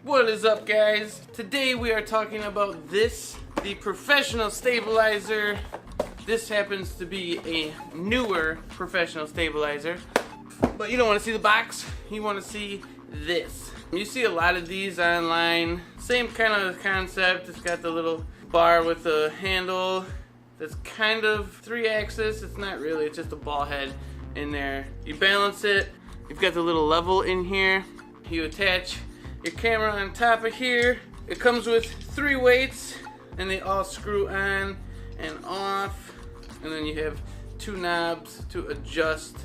What is up, guys? Today we are talking about this, the professional stabilizer. This happens to be a newer professional stabilizer, but you don't want to see the box, you want to see this. You see a lot of these online, same kind of concept. It's got the little bar with the handle that's kind of 3-axis. It's not really, it's just a ball head in there. You balance it, you've got the little level in here. You attach your camera on top of here. It comes with 3 weights and they all screw on and off, and then you have 2 knobs to adjust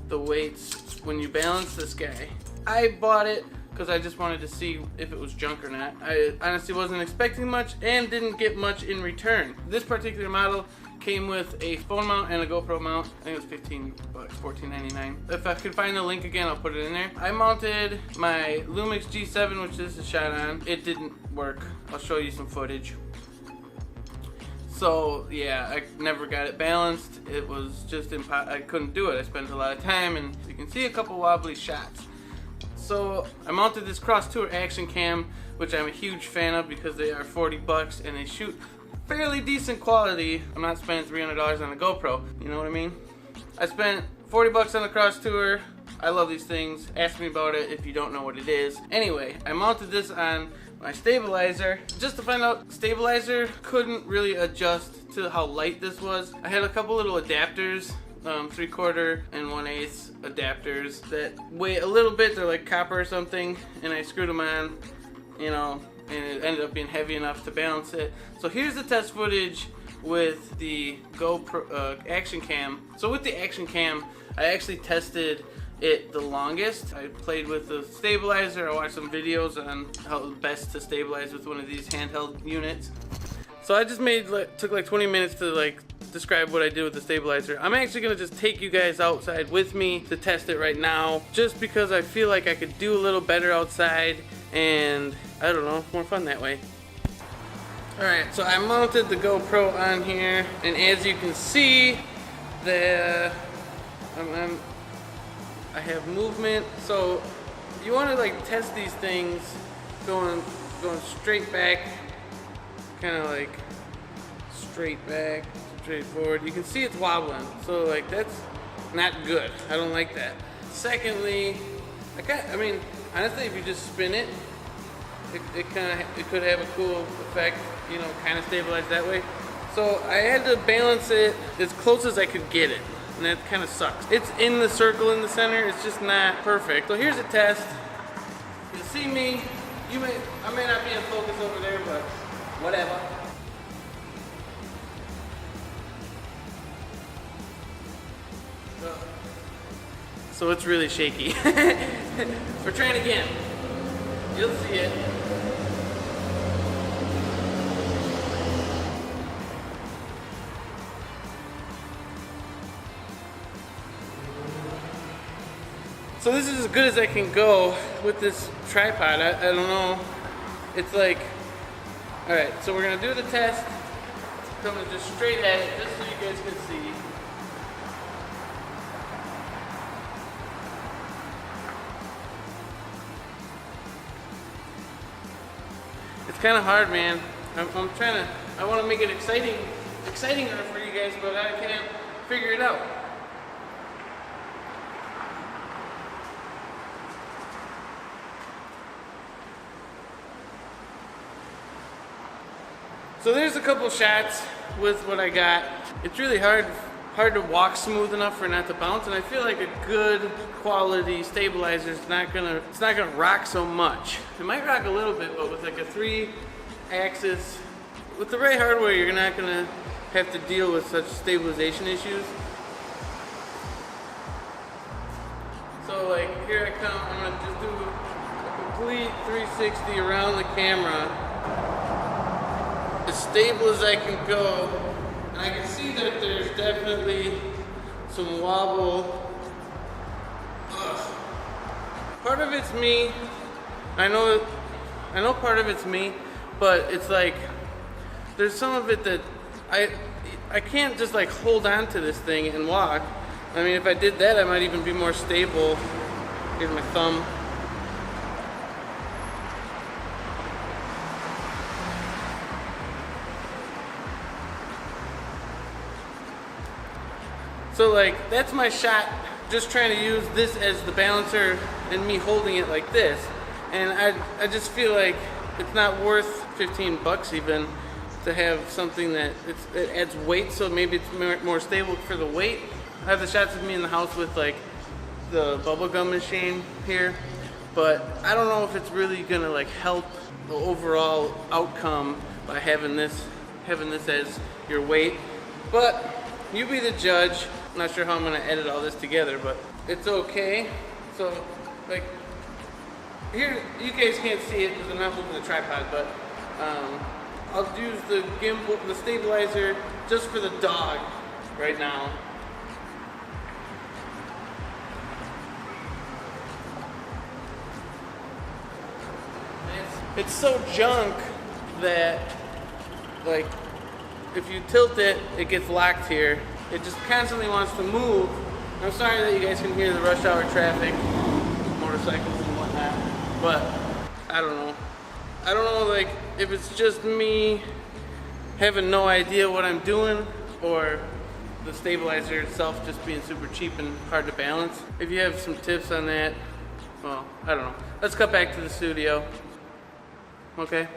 the weights when you balance this guy. I bought it because I just wanted to see if it was junk or not. I honestly wasn't expecting much and didn't get much in return. This particular model came with a phone mount and a GoPro mount. I think it was $15, $14.99. If I could find the link again, I'll put it in there. I mounted my Lumix G7, which this is shot on. It didn't work. I'll show you some footage. So yeah, I never got it balanced. It was just I couldn't do it. I spent a lot of time, and you can see a couple wobbly shots. So I mounted this Crosstour action cam, which I'm a huge fan of because they are $40 and they shoot fairly decent quality. I'm not spending $300 on a GoPro, you know what I mean? I spent $40 on the Crosstour. I love these things. Ask me about it if you don't know what it is. Anyway, I mounted this on my stabilizer just to find out stabilizer couldn't really adjust to how light this was. I had a couple little adapters, 3/4 and 1/8 adapters that weigh a little bit. They're like copper or something, and I screwed them on, you know, and it ended up being heavy enough to balance it. So here's the test footage with the GoPro action cam. So with the action cam, I actually tested it the longest. I played with the stabilizer. I watched some videos on how best to stabilize with one of these handheld units. So I just took like 20 minutes to describe what I did with the stabilizer. I'm actually gonna just take you guys outside with me to test it right now, just because I feel like I could do a little better outside, and I don't know, more fun that way. Alright, so I mounted the GoPro on here, and as you can see, I have movement. So you want to test these things going straight back, kind of like straight back, straight forward. You can see it's wobbling, so that's not good. I don't like that. Secondly, I mean honestly, if you just spin it, it could have a cool effect, you know, kind of stabilize that way. So I had to balance it as close as I could get it, and that kind of sucks. It's in the circle in the center, it's just not perfect. So here's a test. You see me, I may not be in focus over there, but whatever. So it's really shaky. We're trying again. You'll see it. So this is as good as I can go with this tripod. I don't know. It's alright, so we're gonna do the test. Coming just straight at it, just so you guys can see. It's kind of hard, man. I want to make it exciting for you guys, but I can't figure it out. So there's a couple shots with what I got. It's really hard to walk smooth enough for it not to bounce, and I feel like a good quality stabilizer is not gonna rock so much. It might rock a little bit, but with a 3-axis, with the right hardware, you're not gonna have to deal with such stabilization issues. So here I come. I'm gonna just do a complete 360 around the camera, as stable as I can go, and I can see that there's definitely some wobble. Ugh. Part of it's me. I know part of it's me, but it's there's some of it that I can't just hold on to this thing and walk. I mean, if I did that, I might even be more stable. Here's my thumb. So like, that's my shot, just trying to use this as the balancer and me holding it like this. And I just feel like it's not worth 15 bucks even to have something that it adds weight, so maybe it's more stable for the weight. I have the shots of me in the house with like the bubblegum machine here, but I don't know if it's really gonna like help the overall outcome by having this as your weight. But you be the judge. I'm not sure how I'm gonna edit all this together, but it's okay. So like here, you guys can't see it because I'm not moving the tripod, but I'll use the gimbal, the stabilizer, just for the dog right now. It's so junk that, like, if you tilt it, it gets locked here. It just constantly wants to move. I'm sorry that you guys can hear the rush hour traffic, motorcycles and whatnot, but I don't know. I don't know, like, if it's just me having no idea what I'm doing, or the stabilizer itself just being super cheap and hard to balance. If you have some tips on that, well, I don't know. Let's cut back to the studio. Okay.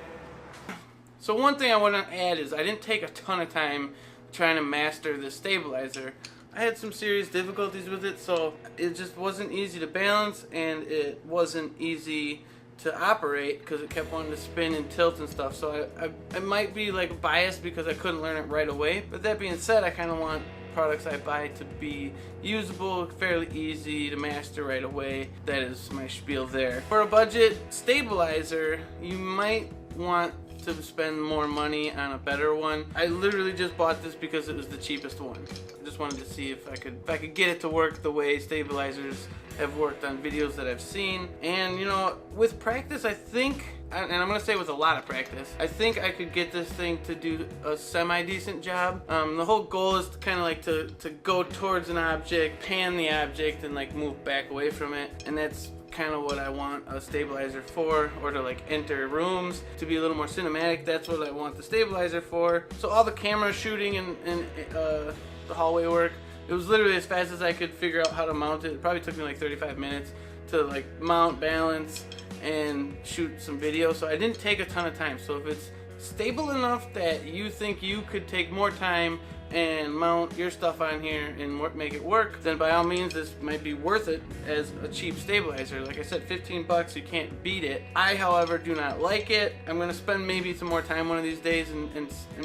So one thing I want to add is I didn't take a ton of time trying to master the stabilizer. I had some serious difficulties with it, so it just wasn't easy to balance, and it wasn't easy to operate because it kept wanting to spin and tilt and stuff. So I might be like biased because I couldn't learn it right away. But that being said, I kind of want products I buy to be usable, fairly easy to master right away. That is my spiel there. For a budget stabilizer, you might want to spend more money on a better one. I literally just bought this because it was the cheapest one. I just wanted to see if I could get it to work the way stabilizers have worked on videos that I've seen. And you know, with practice, I think, and I'm gonna say with a lot of practice, I think I could get this thing to do a semi-decent job. The whole goal is to kind of like to go towards an object, pan the object, and like move back away from it. And that's kind of what I want a stabilizer for, or to like enter rooms, to be a little more cinematic. That's what I want the stabilizer for. So all the camera shooting and the hallway work, it was literally as fast as I could figure out how to mount it. It probably took me like 35 minutes to like mount, balance, and shoot some video. So I didn't take a ton of time. So if it's stable enough that you think you could take more time and mount your stuff on here and make it work, then by all means this might be worth it as a cheap stabilizer. Like I said, 15 bucks, you can't beat it. I, however, do not like it. I'm gonna spend maybe some more time one of these days and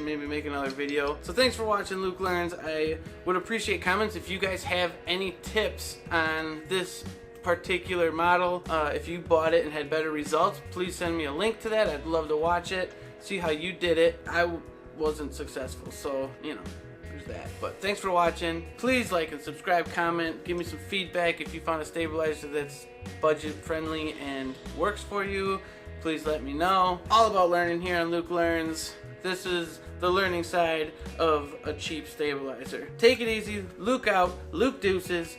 maybe make another video. So thanks for watching Luke Learns. I would appreciate comments if you guys have any tips on this particular model. If you bought it and had better results, please send me a link to that. I'd love to watch it, see how you did it. I wasn't successful, so you know, there's that. But thanks for watching. Please like and subscribe, comment, give me some feedback. If you found a stabilizer that's budget friendly and works for you, please let me know. All about learning here on Luke Learns. This is the learning side of a cheap stabilizer. Take it easy, Luke out, Luke deuces.